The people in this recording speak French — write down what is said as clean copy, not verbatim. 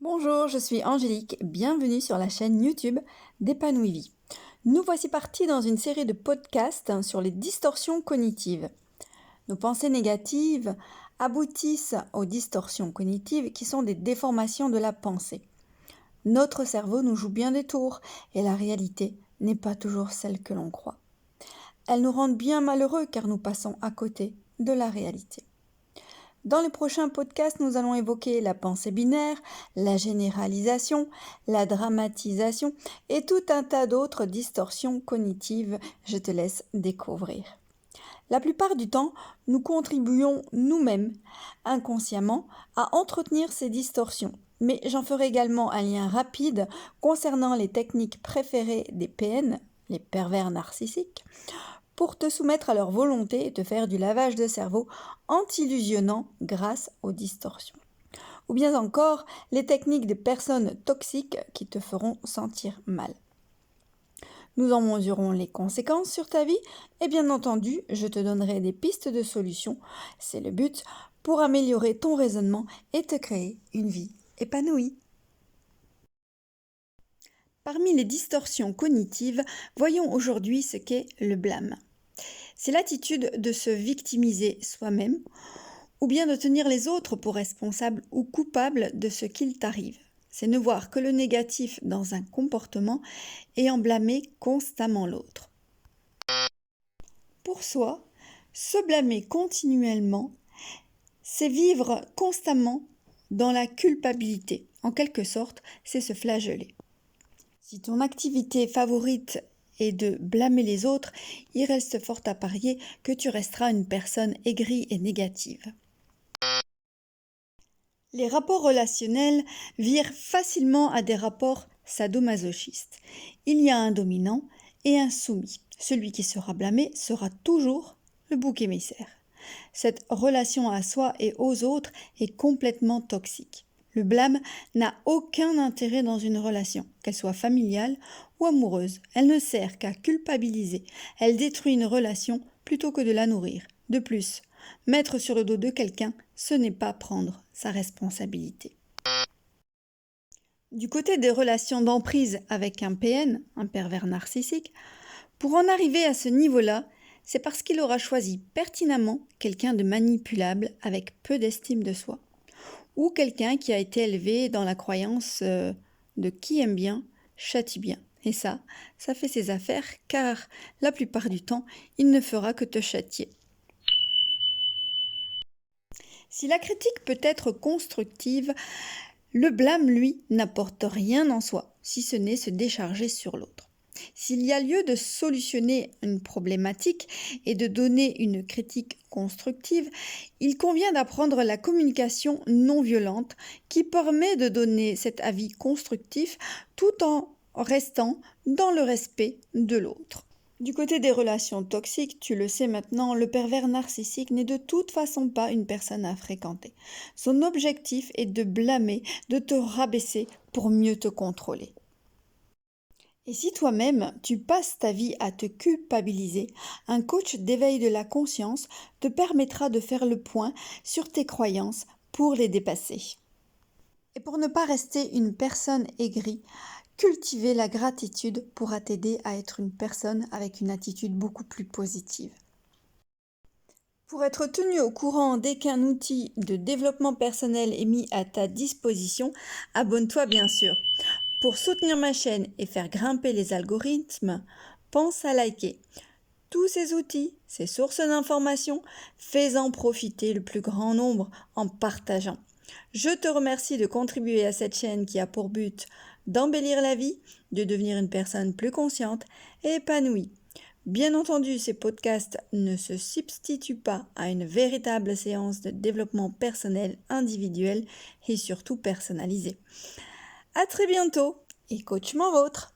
Bonjour, je suis Angélique, bienvenue sur la chaîne YouTube d'Épanouie Vie. Nous voici partis dans une série de podcasts sur les distorsions cognitives. Nos pensées négatives aboutissent aux distorsions cognitives qui sont des déformations de la pensée. Notre cerveau nous joue bien des tours et la réalité n'est pas toujours celle que l'on croit. Elles nous rendent bien malheureux car nous passons à côté de la réalité. Dans les prochains podcasts, nous allons évoquer la pensée binaire, la généralisation, la dramatisation et tout un tas d'autres distorsions cognitives. Je te laisse découvrir. La plupart du temps, nous contribuons nous-mêmes, inconsciemment, à entretenir ces distorsions. Mais j'en ferai également un lien rapide concernant les techniques préférées des PN, les pervers narcissiques, pour te soumettre à leur volonté et te faire du lavage de cerveau en t'illusionnant grâce aux distorsions. Ou bien encore les techniques des personnes toxiques qui te feront sentir mal. Nous en mesurerons les conséquences sur ta vie et bien entendu, je te donnerai des pistes de solutions, c'est le but, pour améliorer ton raisonnement et te créer une vie épanouie. Parmi les distorsions cognitives, voyons aujourd'hui ce qu'est le blâme. C'est l'attitude de se victimiser soi-même ou bien de tenir les autres pour responsables ou coupables de ce qu'il t'arrive. C'est ne voir que le négatif dans un comportement et en blâmer constamment l'autre. Pour soi, se blâmer continuellement, c'est vivre constamment dans la culpabilité. En quelque sorte, c'est se flageller. Si ton activité favorite et de blâmer les autres, il reste fort à parier que tu resteras une personne aigrie et négative. Les rapports relationnels virent facilement à des rapports sadomasochistes. Il y a un dominant et un soumis. Celui qui sera blâmé sera toujours le bouc émissaire. Cette relation à soi et aux autres est complètement toxique. Le blâme n'a aucun intérêt dans une relation, qu'elle soit familiale ou amoureuse. Elle ne sert qu'à culpabiliser. Elle détruit une relation plutôt que de la nourrir. De plus, mettre sur le dos de quelqu'un, ce n'est pas prendre sa responsabilité. Du côté des relations d'emprise avec un PN, un pervers narcissique, pour en arriver à ce niveau-là, c'est parce qu'il aura choisi pertinemment quelqu'un de manipulable avec peu d'estime de soi, ou quelqu'un qui a été élevé dans la croyance de qui aime bien, châtie bien. Et ça fait ses affaires, car la plupart du temps, il ne fera que te châtier. Si la critique peut être constructive, le blâme, lui, n'apporte rien en soi, si ce n'est se décharger sur l'autre. S'il y a lieu de solutionner une problématique et de donner une critique constructive, il convient d'apprendre la communication non violente qui permet de donner cet avis constructif tout en restant dans le respect de l'autre. Du côté des relations toxiques, tu le sais maintenant, le pervers narcissique n'est de toute façon pas une personne à fréquenter. Son objectif est de blâmer, de te rabaisser pour mieux te contrôler. Et si toi-même, tu passes ta vie à te culpabiliser, un coach d'éveil de la conscience te permettra de faire le point sur tes croyances pour les dépasser. Et pour ne pas rester une personne aigrie, cultiver la gratitude pourra t'aider à être une personne avec une attitude beaucoup plus positive. Pour être tenu au courant dès qu'un outil de développement personnel est mis à ta disposition, abonne-toi bien sûr. Pour soutenir ma chaîne et faire grimper les algorithmes, pense à liker. Tous ces outils, ces sources d'informations, fais-en profiter le plus grand nombre en partageant. Je te remercie de contribuer à cette chaîne qui a pour but d'embellir la vie, de devenir une personne plus consciente et épanouie. Bien entendu, ces podcasts ne se substituent pas à une véritable séance de développement personnel individuel et surtout personnalisé. À très bientôt et coachement vôtre!